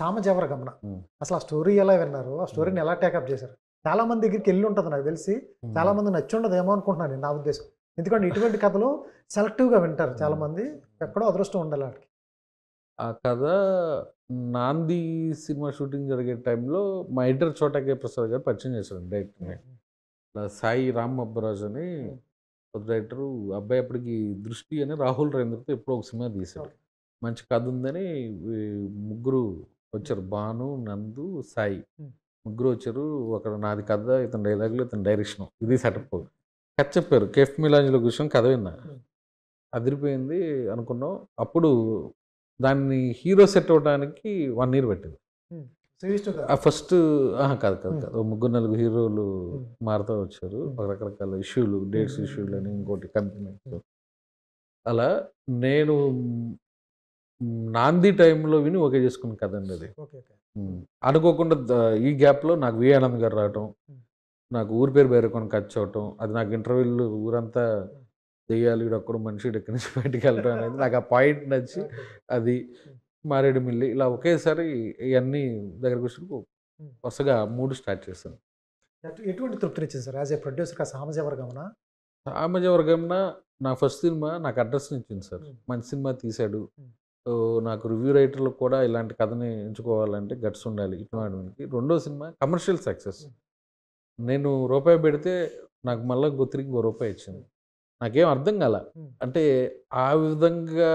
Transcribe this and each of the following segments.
సామజవర గమన. అసలు ఆ స్టోరీ ఎలా విన్నారు? ఆ స్టోరీని ఎలా టేకప్ చేశారు? చాలా మంది దగ్గరికి వెళ్ళి ఉంటుంది నాకు తెలిసి. చాలా మంది నచ్చి ఉండదేమో అనుకుంటున్నాను నా ఉద్దేశం. ఎందుకంటే ఇటువంటి కథలు సెలెక్టివ్గా వింటారు చాలా మంది. ఎక్కడో అదృష్టం ఉండాలి వాటికి. ఆ కథ నాంది సినిమా షూటింగ్ జరిగే టైంలో మా ఎడిటర్ చోటా కే ప్రసాద్ గారు పరిచయం చేశారు డైరెక్టర్ని. సాయి రామ్ అబ్బరాజ్ అని ఒక డైరెక్టరు. అబ్బాయి అప్పటికి దృష్టి అని రాహుల్ రేంద్రతో ఎప్పుడో ఒక సినిమా తీశాడు. మంచి కథ ఉందని ముగ్గురు వచ్చారు. భాను, నందు, సాయి ముగ్గురు వచ్చారు. ఒకరు నాది కథ, ఇతని డైలాగులు, ఇతని డైరెక్షన్, ఇది సెటప్. కథ చెప్పారు. కేఫ్ మిలాంజ్లో కూర్చొని కథ విన్నా. అదిరిపోయింది అనుకున్నాం. అప్పుడు దాన్ని హీరో సెట్ అవ్వడానికి 1 year పట్టింది. ఫస్ట్ కాదు కాదు కాదు, 3-4 హీరోలు మారుతూ వచ్చారు. రకరకాల ఇష్యూలు, డేట్స్ ఇష్యూలు అని, ఇంకోటి కమిట్మెంట్. అలా నేను నాంది టైంలో విని ఓకే చేసుకున్న కదండి అది. అనుకోకుండా ఈ గ్యాప్లో నాకు వి ఆనంద్ గారు రావటం, నాకు ఊరి పేరు బేరుకొని ఖర్చు అవటం, అది నాకు ఇంటర్వ్యూలు ఊరంతా దెయ్యాలు, ఈడొక్కడు మనిషి ఇక్కడి నుంచి బయటికి వెళ్ళడం అనేది నాకు ఆ పాయింట్ నచ్చి, అది మారేడుమిల్లి ఇలా ఒకేసారి ఇవన్నీ దగ్గరకు వచ్చి వరుసగా 3 స్టార్ట్ చేశాను. ఎటువంటి తృప్తినిచ్చింది సార్ యాజ్ ఏ ప్రొడ్యూసర్? సామజవర గమన. సామజవర గమన నా ఫస్ట్ సినిమా నాకు అడ్రస్ ఇచ్చింది సార్. మంచి సినిమా తీశాడు. నాకు రివ్యూ రైటర్లకు కూడా ఇలాంటి కథని ఎంచుకోవాలంటే గట్స్ ఉండాలి ఇటువంటి. రెండో సినిమా కమర్షియల్ సక్సెస్. నేను రూపాయి పెడితే నాకు మళ్ళీ తిరిగి ₹1 ఇచ్చింది. నాకేం అర్థం కాల. అంటే ఆ విధంగా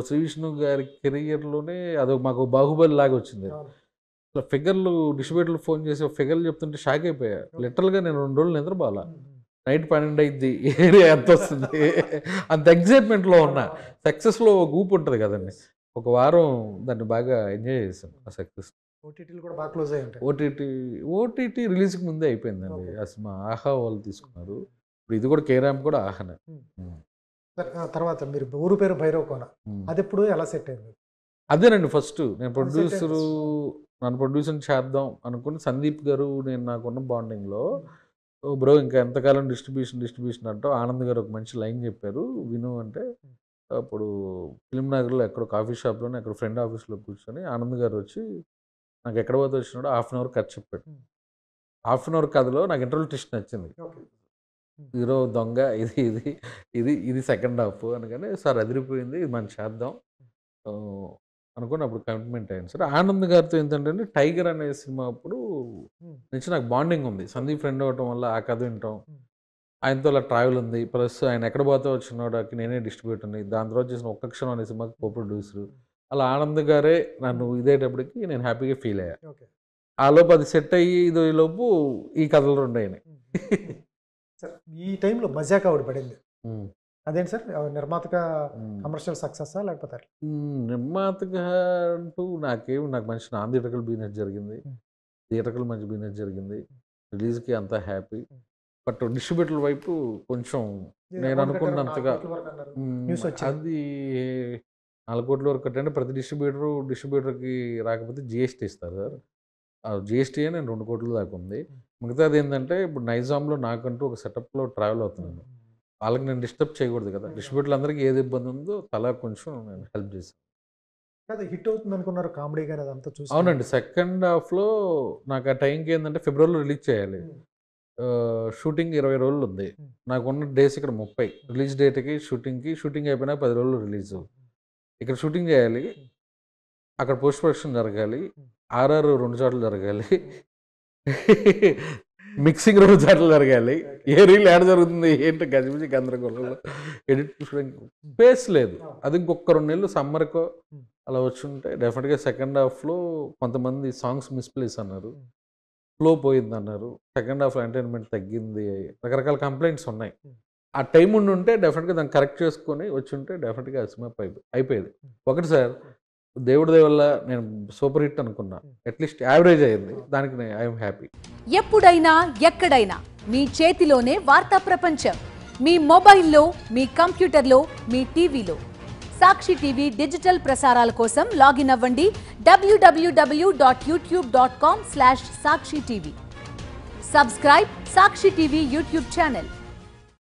శ్రీ విష్ణు గారి కెరియర్లోనే అదొక మాకు బాహుబలి లాగా వచ్చింది. ఫిగర్లు డిస్ట్రిబ్యూటర్లు ఫోన్ చేసి ఫిగర్లు చెప్తుంటే షాక్ అయిపోయా. లిటరల్గా నేను 2 రోజులు నిద్రపోవాలా. నైట్ 12 అయింది, ఏరియా ఎంత వస్తుంది, అంత ఎగ్జైట్మెంట్లో ఉన్నా. సక్సెస్లో ఒక ఊపు ఉంటుంది కదండి. ఒక వారం దాన్ని బాగా ఎంజాయ్ చేశాను ఆ సక్సెస్. ఓటీటీలు కూడా బాగా క్లోజ్ అయ్యి ఉంటాయి. ఓటీటీ రిలీజ్కి ముందే అయిపోయిందండి ఆ సినిమా. ఆహా వాళ్ళు తీసుకున్నారు. ఇప్పుడు ఇది కూడా కేరామ్ కూడా ఆహానే. తర్వాత మీరు ఊరు పేరు భైరవ్ కోన, అది ఎప్పుడు ఎలా సెట్ అయింది? అదేనండి ఫస్ట్ నేను నన్ను ప్రొడ్యూసర్ చేద్దాం అనుకుని సందీప్ గారు నేను నాకున్న బాండింగ్లో, బ్రో ఇంకా ఎంతకాలం డిస్ట్రిబ్యూషన్ అంటావు, ఆనంద్ గారు ఒక మంచి లైన్ చెప్పారు విను అంటే, అప్పుడు ఫిల్మ్ నగర్లో ఎక్కడో కాఫీ షాప్లోనే ఎక్కడ ఫ్రెండ్ ఆఫీస్లో కూర్చొని ఆనంద్ గారు వచ్చి నాకు ఎక్కడ పోతే వచ్చినాడో 1/2 hour కథ చెప్పాడు. 1/2 hour కథలో నాకు ఇంటర్వ్యూ టెస్ట్ నచ్చింది. హీరో దొంగ, ఇది ఇది ఇది ఇది సెకండ్ హాఫ్ అనగానే సార్ అదిరిపోయింది, ఇది మనం చేద్దాం అనుకుని అప్పుడు కమిట్మెంట్ అయ్యింది సార్. ఆనంద్ గారితో ఏంటంటే టైగర్ అనే సినిమా అప్పుడు నుంచి నాకు బాండింగ్ ఉంది. సందీప్ ఫ్రెండ్ అవ్వటం వల్ల ఆ కథ వింటాం, ఆయనతో అలా ట్రావెల్ ఉంది. ప్లస్ ఆయన ఎక్కడ పోతే వచ్చినోడకి నేనే డిస్ట్రిబ్యూటర్ని. దాని తర్వాత చేసిన ఒక్క క్షణం అనే సినిమాకి కో ప్రొడ్యూసర్. అలా ఆనంద్ గారే నన్ను ఇదేటప్పటికి నేను హ్యాపీగా ఫీల్ అయ్యా. ఆ లోపు అది సెట్ అయ్యి ఇది లోపు ఈ కథలు 2 అయినాయి. సార్ ఈ టైంలో మజాక్ ఆవిడ పడింది, అదేంటి సార్? నిర్మాతగా కమర్షియల్ సక్సెస్ లేకపోతే? నిర్మాతగా అంటూ నాకు మంచి నాన్ థియేటర్కల్ బిజినెస్ జరిగింది, థియేటర్కల్ మంచి బిజినెస్ జరిగింది, రిలీజ్కి అంతా హ్యాపీ. బట్ డిస్ట్రిబ్యూటర్ వైపు కొంచెం నేను అనుకున్నంతగా అది 4 కోట్ల వరకు అంటే ప్రతి డిస్ట్రిబ్యూటర్కి రాకపోతే జిఎస్టీ ఇస్తారు సార్. జిఎస్టీ నేను 2 కోట్ల దాకా ఉంది. మిగతాది ఏంటంటే ఇప్పుడు నైజాంలో నాకంటూ ఒక సెటప్లో ట్రావెల్ అవుతున్నాను. వాళ్ళకి నేను డిస్టర్బ్ చేయకూడదు కదా. డిస్ట్రిబ్యూటర్లు అందరికీ ఏది ఇబ్బంది ఉందో తలా కొంచెం నేను హెల్ప్ చేశాను. హిట్ అవుతుంది అనుకున్నారు కామెడీ కానీ అదంతా చూసి? అవునండి. సెకండ్ హాఫ్లో నాకు ఆ టైంకి ఏంటంటే ఫిబ్రవరిలో రిలీజ్ చేయాలి. షూటింగ్ 20 రోజులు ఉంది. నాకు ఉన్న డేస్ ఇక్కడ 30. రిలీజ్ డేట్కి షూటింగ్ అయిపోయినా 10 రోజులు రిలీజ్. ఇక్కడ షూటింగ్ చేయాలి, అక్కడ పోస్ట్ ప్రొడక్షన్ జరగాలి, ఆర్ఆర్ 2 చోట్ల జరగాలి, మిక్సింగ్ 2 చోట్ల జరగాలి. ఏ రీల్ యాడ్ జరుగుతుంది ఏంటో గజిబిజి గందరగోళంలో ఎడిట్ స్పేస్ లేదు. అది ఇంకొక 2 నెలలు సమ్మర్కో అలా వచ్చి ఉంటే డెఫినెట్గా సెకండ్ హాఫ్లో కొంతమంది సాంగ్స్ మిస్ప్లేస్ అన్నారు, ఫ్లో పోయింది అన్నారు, సెకండ్ హాఫ్ ఎంటర్టైన్మెంట్ తగ్గింది, రకరకాల కంప్లైంట్స్ ఉన్నాయి. ఆ టైం ఉంటే డెఫినెట్గా దాన్ని కరెక్ట్ చేసుకొని వచ్చి ఉంటే డెఫినెట్గా ఆ సినిమా అయిపోయేది. ఒకటి సార్, దేవుడి దయ వల్ల నేను సూపర్ హిట్ అనుకున్నా, అట్లీస్ట్ యావరేజ్ అయ్యింది, దానికి ఐఎమ్ హ్యాపీ. ఎప్పుడైనా ఎక్కడైనా మీ చేతిలోనే వార్తా ప్రపంచం, మీ మొబైల్లో, మీ కంప్యూటర్లో, మీ టీవీలో. సాక్షి టీవీ డిజిటల్ ప్రసారాల కోసం లాగిన్ అవ్వండి www.youtube.com/సాక్షి టీవీ. సబ్స్క్రైబ్ సాక్షి టీవీ యూట్యూబ్ ఛానల్.